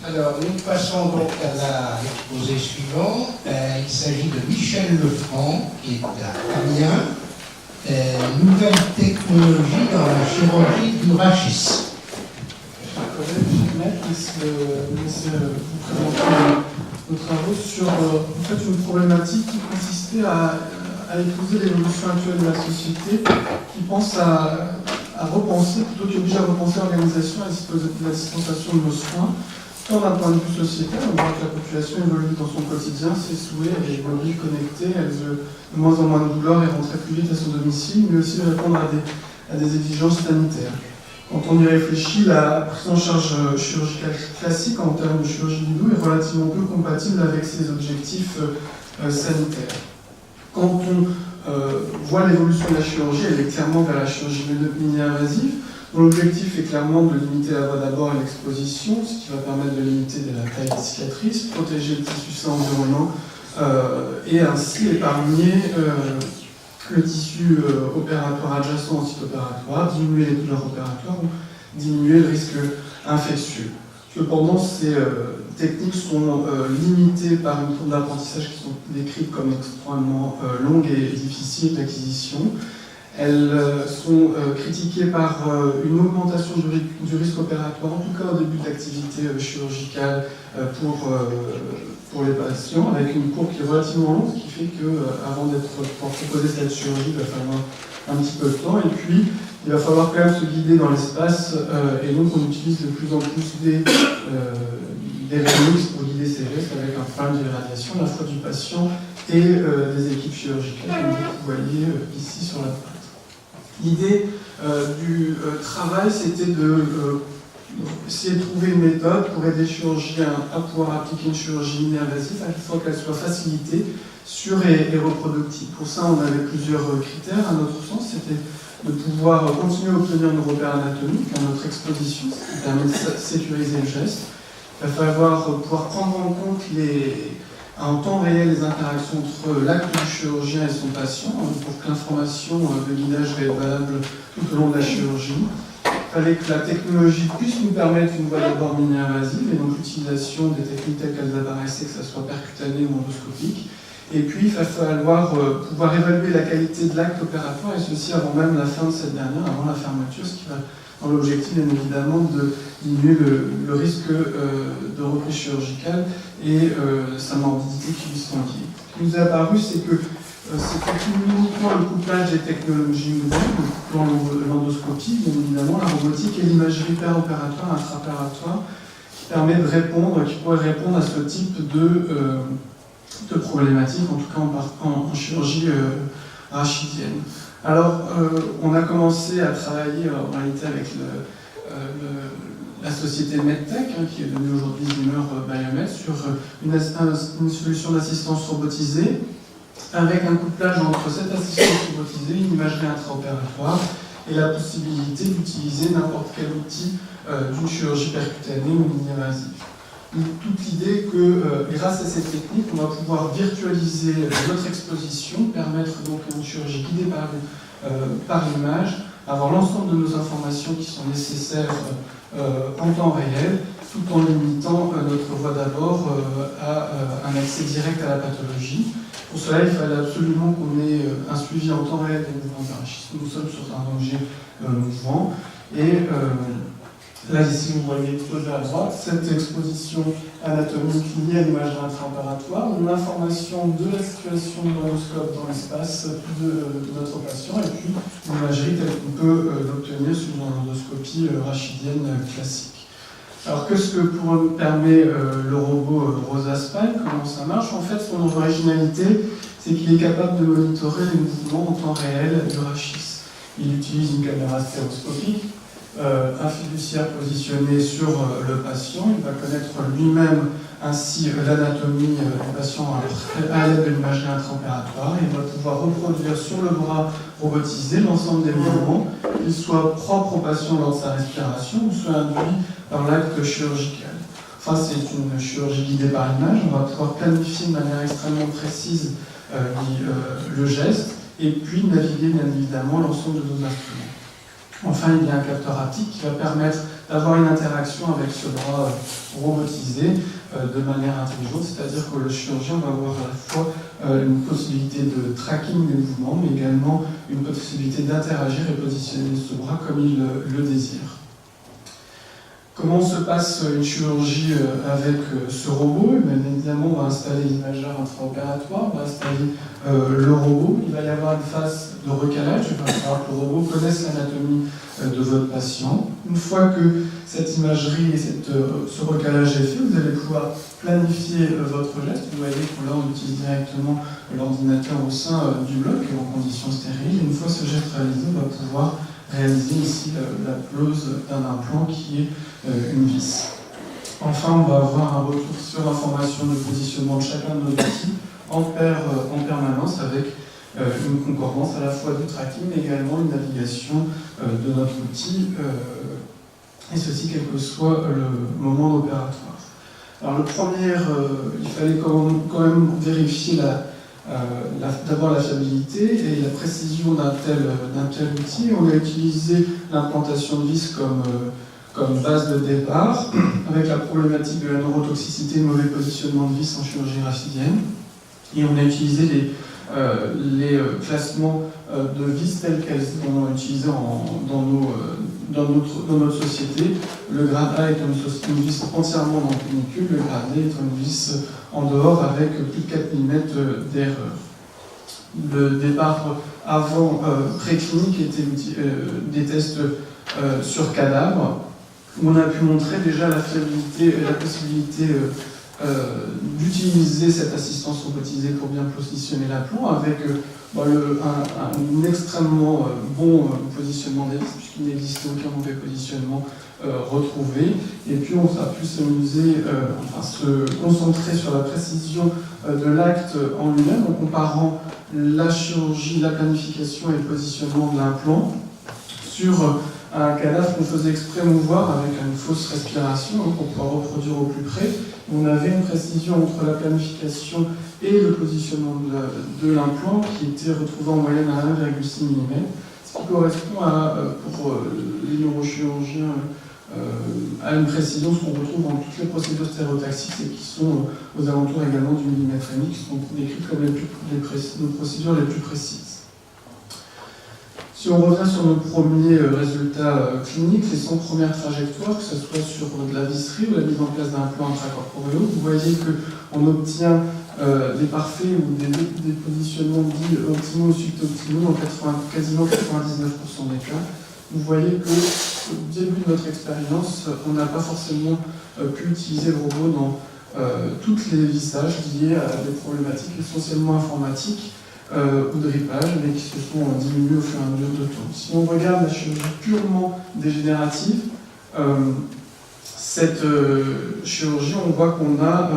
Alors, nous passons donc à l'exposé suivant. Il s'agit de Michel Lefranc, qui est à Amiens. Nouvelle technologie dans la chirurgie du rachis. Chers collègues, je vais vous présenter nos travaux sur en fait, une problématique qui consistait à épouser l'évolution actuelle de la société, qui pense à repenser, plutôt qu'oblige à repenser l'organisation et la dispensation de nos soins, tant d'un point de vue sociétal. On voit que la population évolue dans son quotidien, ses souhaits, elle est mobile, connectée, elle veut de moins en moins de douleur et rentrer plus vite à son domicile, mais aussi répondre à des exigences sanitaires. Quand on y réfléchit, la prise en charge chirurgicale classique en termes de chirurgie du dos est relativement peu compatible avec ses objectifs sanitaires. Quand on voit l'évolution de la chirurgie, elle est clairement vers la chirurgie mini-invasive, dont l'objectif est clairement de limiter la voie d'abord et l'exposition, ce qui va permettre de limiter la taille des cicatrices, protéger le tissu sain environnant et ainsi épargner le tissu opératoire adjacent au site opératoire, diminuer les douleurs opératoires ou diminuer le risque infectieux. Cependant, ces techniques sont limitées par une courbe d'apprentissage qui sont décrites comme extrêmement longues et difficiles d'acquisition. Elles sont critiquées par une augmentation du risque opératoire, en tout cas au début de l'activité chirurgicale pour les patients, avec une courbe qui est relativement longue, ce qui fait qu'avant pour proposer cette chirurgie, il va falloir un petit peu de temps. Et puis, il va falloir quand même se guider dans l'espace, et donc on utilise de plus en plus des remix pour guider ces gestes avec un problème d'irradiation à la fois du patient et des équipes chirurgicales, comme vous voyez ici sur la droite. L'idée du travail, c'était essayer de trouver une méthode pour aider les chirurgiens à pouvoir appliquer une chirurgie mini-invasive, à fois qu'elle soit facilitée, sûre et reproductive. Pour ça, on avait plusieurs critères. À notre sens, c'était de pouvoir continuer à obtenir une repère anatomique à notre exposition, ce qui permet de sécuriser le geste. Il va falloir pouvoir prendre en compte en temps réel les interactions entre l'acte du chirurgien et son patient, pour que l'information de guidage soit valable tout au long de la chirurgie. Il fallait que la technologie puisse nous permettre une voie d'abord mini-invasive, et donc l'utilisation des techniques telles qu'elles apparaissaient, que ce soit percutané ou endoscopique. Et puis, il va falloir pouvoir évaluer la qualité de l'acte opératoire, et ceci avant même la fin de cette dernière, avant la fermeture, ce qui va dans l'objectif, bien évidemment, de diminuer le risque de reprise chirurgicale et sa morbidité qui lui sont liées. Ce qui nous est apparu, c'est que c'est uniquement le couplage des technologies modernes, dans l'endoscopie, bien évidemment, la robotique et l'imagerie péropératoire, intraopératoire, qui permet de répondre, qui pourrait répondre à ce type de problématique, en tout cas en chirurgie rachidienne. Alors, on a commencé à travailler en réalité avec la société MedTech, qui est devenue aujourd'hui Zimmer Biomet, sur une solution d'assistance robotisée, avec un couplage entre cette assistance robotisée, une imagerie intraopératoire, et la possibilité d'utiliser n'importe quel outil d'une chirurgie percutanée ou mini-invasive. Toute l'idée que, grâce à cette technique, on va pouvoir virtualiser notre exposition, permettre donc une chirurgie guidée par l'image, avoir l'ensemble de nos informations qui sont nécessaires en temps réel, tout en limitant notre voie d'abord à un accès direct à la pathologie. Pour cela, il fallait absolument qu'on ait un suivi en temps réel des mouvements du rachis. Nous sommes sur un objet mouvant, et là, ici, vous voyez exposé à droite cette exposition anatomique liée à l'image intraopératoire, une information de la situation de l'endoscope dans l'espace de notre patient, et puis l'imagerie telle qu'on peut l'obtenir sur une endoscopie rachidienne classique. Alors, qu'est-ce que permet le robot RosaSpine? Comment ça marche? En fait, son originalité, c'est qu'il est capable de monitorer les mouvements en temps réel du rachis. Il utilise une caméra stéréoscopique, un fiduciaire positionné sur le patient. Il va connaître lui-même ainsi l'anatomie du patient à l'aide de l'imagerie intraopératoire. Il va pouvoir reproduire sur le bras robotisé l'ensemble des mouvements, qu'ils soient propres au patient lors de sa respiration ou soit induits par l'acte chirurgical. Enfin, c'est une chirurgie guidée par l'image. On va pouvoir planifier de manière extrêmement précise le geste, et puis naviguer bien évidemment l'ensemble de nos instruments. Enfin, il y a un capteur haptique qui va permettre d'avoir une interaction avec ce bras robotisé de manière intelligente, c'est-à-dire que le chirurgien va avoir à la fois une possibilité de tracking des mouvements, mais également une possibilité d'interagir et positionner ce bras comme il le désire. Comment se passe une chirurgie avec ce robot? Bien évidemment, on va installer l'imageur intraopératoire, on va installer le robot. Il va y avoir une phase de recalage, il va falloir que le robot connaisse l'anatomie de votre patient. Une fois que cette imagerie et ce recalage est fait, vous allez pouvoir planifier votre geste. Vous voyez que là, on utilise directement l'ordinateur au sein du bloc en conditions stériles. Une fois ce geste réalisé, on va pouvoir réaliser ici la pose d'un implant qui est une vis. Enfin, on va avoir un retour sur l'information de positionnement de chacun de nos outils en permanence avec une concordance à la fois du tracking mais également une navigation de notre outil, et ceci quel que soit le moment opératoire. Alors le premier, il fallait quand même vérifier d'abord la fiabilité et la précision d'un tel outil. On a utilisé l'implantation de vis comme base de départ, avec la problématique de la neurotoxicité et le mauvais positionnement de vis en chirurgie raphidienne. Et on a utilisé les classements de vis tels qu'elles sont utilisés dans notre société. Le grade A est une vis entièrement dans le pénicule, le grade D est une vis en dehors avec plus de 4 mm d'erreur. Le départ avant préclinique était des tests sur cadavre, où on a pu montrer déjà la fiabilité et la possibilité d'utiliser cette assistance robotisée pour bien positionner l'implant avec un extrêmement bon positionnement des vis, puisqu'il n'existait aucun mauvais positionnement retrouvé. Et puis on a pu s'amuser, se concentrer sur la précision de l'acte en lui-même en comparant la chirurgie, la planification et le positionnement de l'implant sur un cadavre qu'on faisait exprès mouvoir avec une fausse respiration pour pouvoir reproduire au plus près. On avait une précision entre la planification et le positionnement de l'implant qui était retrouvé en moyenne à 1,6 mm, ce qui correspond pour les neurochirurgiens à une précision qu'on retrouve dans toutes les procédures stéréotaxiques et qui sont aux alentours également du millimètre et demi, qui sont décrites comme nos procédures les plus précises. Si on revient sur nos premiers résultats cliniques, les 100 premières trajectoires, que ce soit sur de la visserie ou la mise en place d'un plan intracorporeal, vous voyez qu'on obtient des parfaits ou des positionnements dits optimaux ou suboptimaux dans quasiment 99% des cas. Vous voyez qu'au début de notre expérience, on n'a pas forcément pu utiliser le robot dans tous les vissages liés à des problématiques essentiellement informatiques ou de ripage, mais qui se sont diminués au fur et à mesure de temps. Si on regarde la chirurgie purement dégénérative, cette chirurgie, on voit qu'on a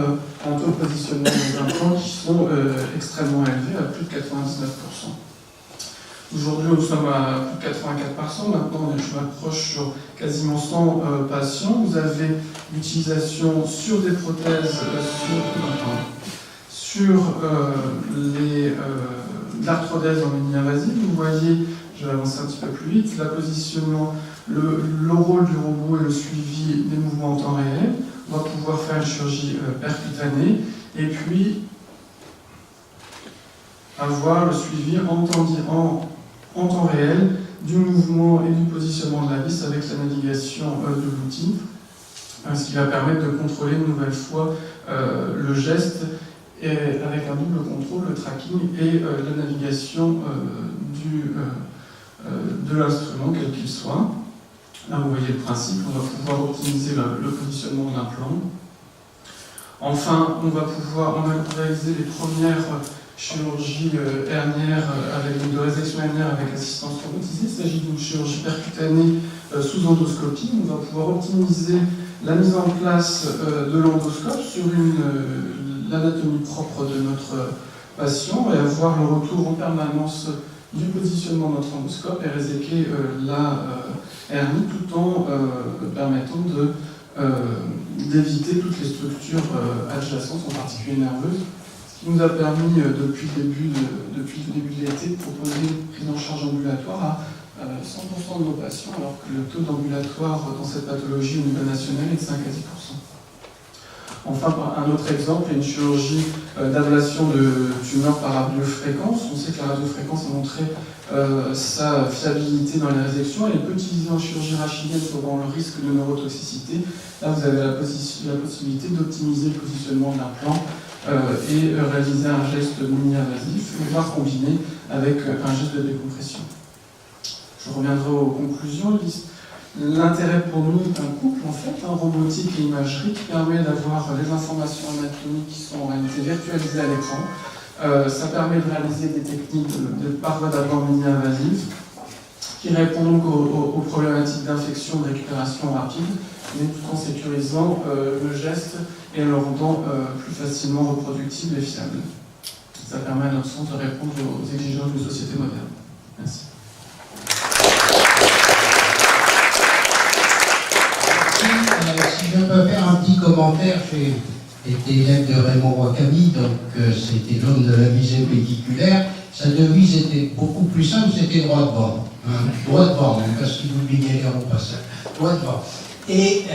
un taux de positionnement des implants qui sont extrêmement élevés, à plus de 99%. Aujourd'hui, nous sommes à plus de 84%. Maintenant, je m'approche sur quasiment 100 patients. Vous avez l'utilisation sur des prothèses, sur l'arthrodèse en mini-invasive. Vous voyez, je vais avancer un petit peu plus vite, le positionnement, le rôle du robot et le suivi des mouvements en temps réel. On va pouvoir faire une chirurgie percutanée et puis avoir le suivi en temps réel du mouvement et du positionnement de la vis avec la navigation de l'outil, ce qui va permettre de contrôler une nouvelle fois le geste et avec un double contrôle, le tracking et la navigation de l'instrument, quel qu'il soit. Là, vous voyez le principe, on va pouvoir optimiser le positionnement de l'implant. Enfin, on a réalisé les premières chirurgie hernière de résection hernière avec assistance robotisée. Il s'agit d'une chirurgie percutanée sous endoscopie. On va pouvoir optimiser la mise en place de l'endoscope sur l'anatomie propre de notre patient et avoir le retour en permanence du positionnement de notre endoscope et réséquer la hernie tout en permettant d'éviter toutes les structures adjacentes, en particulier nerveuses, ce qui nous a permis depuis le début de l'été de proposer une prise en charge ambulatoire à 100% de nos patients, alors que le taux d'ambulatoire dans cette pathologie au niveau national est de 5 à 10%. Enfin, un autre exemple est une chirurgie d'ablation de tumeurs par radiofréquence. On sait que la radiofréquence a montré sa fiabilité dans les résections. Elle est peu utilisée en chirurgie rachidienne pour le risque de neurotoxicité. Là, vous avez la possibilité d'optimiser le positionnement de l'implant et réaliser un geste mini-invasif, voire combiné avec un geste de décompression. Je reviendrai aux conclusions. L'intérêt pour nous d'un couple, en fait, robotique et imagerie, qui permet d'avoir les informations anatomiques qui sont en réalité virtualisées à l'écran. Ça permet de réaliser des techniques de parois d'abord mini-invasives qui répondent donc aux problématiques d'infection, de récupération rapide, mais tout en sécurisant le geste et en le rendant plus facilement reproductible et fiable. Ça permet à notre centre de répondre aux exigences d'une société moderne. Merci. Si je peux faire un petit commentaire, j'ai été élève de Raymond Roy-Camille, donc c'était l'homme de la visée pédiculaire. Sa devise était beaucoup plus simple, c'était droit devant. Droit devant, même parce qu'il oubliait les ronds passages. Droit devant. Et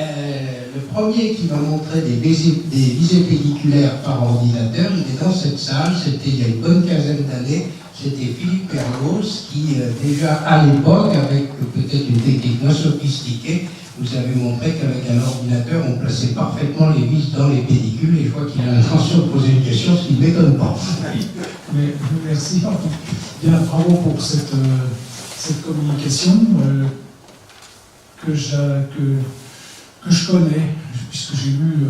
le premier qui m'a montré des visées pédiculaires par ordinateur, il est dans cette salle, c'était il y a une bonne quinzaine d'années, c'était Philippe Perlos qui, déjà à l'époque, avec peut-être une technique moins sophistiquée, vous avez montré qu'avec un ordinateur, on plaçait parfaitement les vis dans les pédicules, et je vois qu'il a l'intention de poser une question, ce qui ne m'étonne pas. Mais, merci. Bien, bravo pour cette communication que je connais, puisque j'ai lu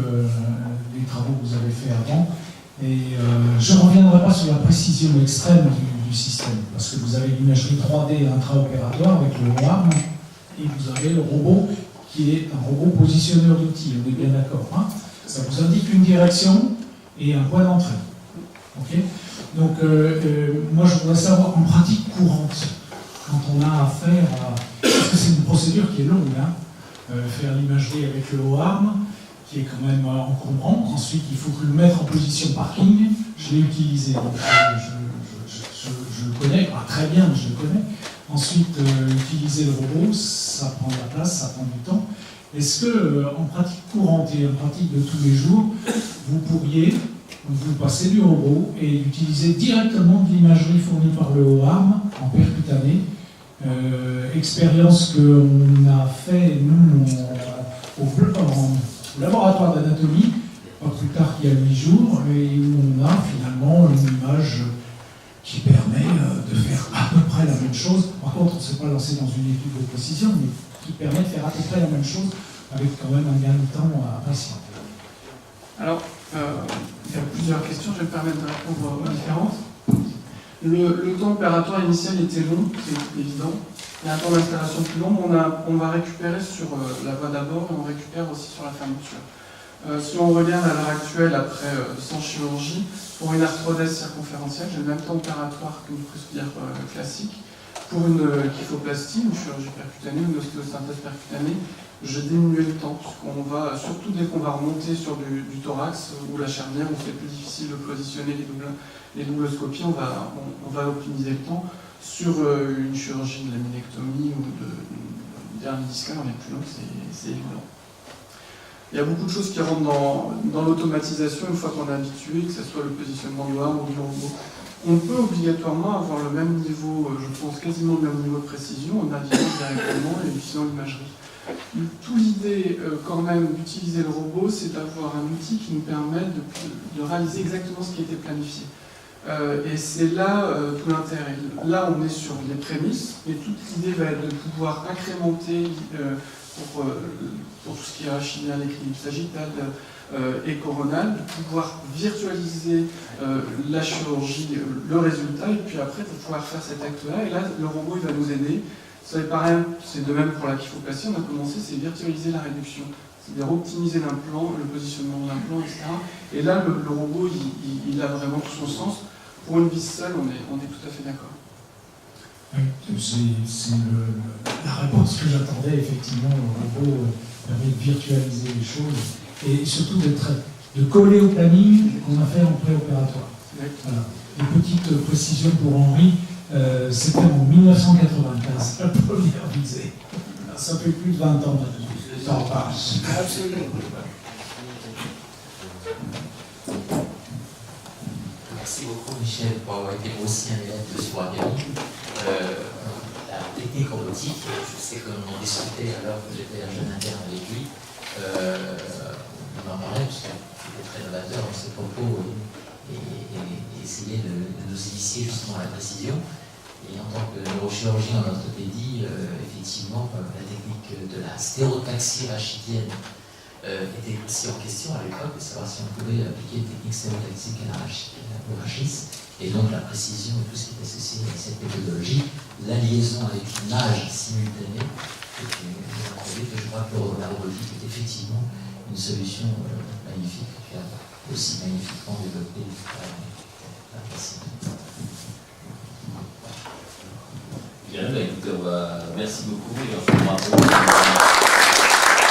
les travaux que vous avez faits avant. Et je ne reviendrai pas sur la précision extrême du système, parce que vous avez l'imagerie 3D intraopératoire avec le OARM, et vous avez le robot qui est un robot positionneur d'outils, on est bien d'accord. Hein, ça vous indique une direction et un point d'entrée. Okay, donc, moi, je voudrais savoir, en pratique courante, quand on a affaire à... Parce que c'est une procédure qui est longue, hein, faire l'imagerie avec le OARM, qui est quand même encombrant. Ensuite, il faut le mettre en position parking. Je l'ai utilisé, donc je le connais, pas très bien, mais je le connais. Ensuite, utiliser le robot, ça prend de la place, ça prend du temps. Est-ce que, en pratique courante et en pratique de tous les jours, vous pourriez vous passer du robot et utiliser directement de l'imagerie fournie par le OARM en percutané, expérience qu'on a fait, nous, au laboratoire d'anatomie, pas plus tard qu'il y a 8 jours, et où on a finalement une image qui permet de faire à peu près la même chose. Par contre, on ne s'est pas lancé dans une étude de précision, mais qui permet de faire à peu près la même chose avec quand même un gain de temps appréciable. Alors, il y a plusieurs questions, je vais me permettre de répondre aux différentes. Le temps opératoire initial était long, c'est évident. Il y a un temps d'installation plus long, on va récupérer sur la voie d'abord et on récupère aussi sur la fermeture. Si on regarde à l'heure actuelle, après 100 chirurgies, pour une arthrodèse circonférentielle, j'ai le même temps opératoire qu'une prosthèse classique. Pour une kyphoplastie, une chirurgie percutanée, une ostéosynthèse percutanée, je diminuais le temps, puisqu'on va, surtout dès qu'on va remonter sur du thorax ou la charnière, où c'est plus difficile de positionner les doubloscopies, on va optimiser le temps. Sur une chirurgie de laminectomie ou de hernie discale, on est plus long, c'est évident. Il y a beaucoup de choses qui rentrent dans l'automatisation une fois qu'on est habitué, que ce soit le positionnement du arme ou du robot. On peut obligatoirement avoir le même niveau, je pense quasiment le même niveau de précision en naviguant directement et en utilisant l'imagerie. Toute l'idée quand même d'utiliser le robot, c'est d'avoir un outil qui nous permet de réaliser exactement ce qui a été planifié. Et c'est là tout l'intérêt. Là, on est sur les prémices, et toute l'idée va être de pouvoir incrémenter pour tout ce qui est rachidien, l'équilibre sagittal et coronal, de pouvoir virtualiser la chirurgie, le résultat, et puis après de pouvoir faire cet acte-là. Et là, le robot il va nous aider. C'est pareil, c'est de même pour la kyphoplastie, on a commencé, c'est virtualiser la réduction. C'est-à-dire optimiser l'implant, le positionnement de l'implant, etc. Et là, le robot, il a vraiment tout son sens. Pour une vis seule, on est tout à fait d'accord. Oui, c'est la réponse que j'attendais, effectivement. Le robot permet de virtualiser les choses et surtout de coller au planning qu'on a fait en préopératoire. Voilà. Une petite précision pour Henri, C'était en 1995, la première visée. Ça fait plus de 20 ans maintenant. Le temps passe. Absolument. Merci beaucoup Michel pour avoir été aussi un élève de Soirée. La technique robotique, je sais qu'on en discutait alors que j'étais un jeune interne avec lui. On en parlait parce qu'il était très novateur dans ses propos et essayait de nous initier justement à la précision. Et en tant que neurochirurgien, on a dit, effectivement, la technique de la stéréotaxie rachidienne était aussi en question à l'époque, de savoir si on pouvait appliquer une technique stéréotaxique au rachis, et donc la précision et tout ce qui est associé à cette méthodologie, la liaison avec l'image simultanée, et je crois que la robotique est effectivement une solution magnifique, qui a aussi magnifiquement développé la précision. Bien, écoutez, merci beaucoup et bravo.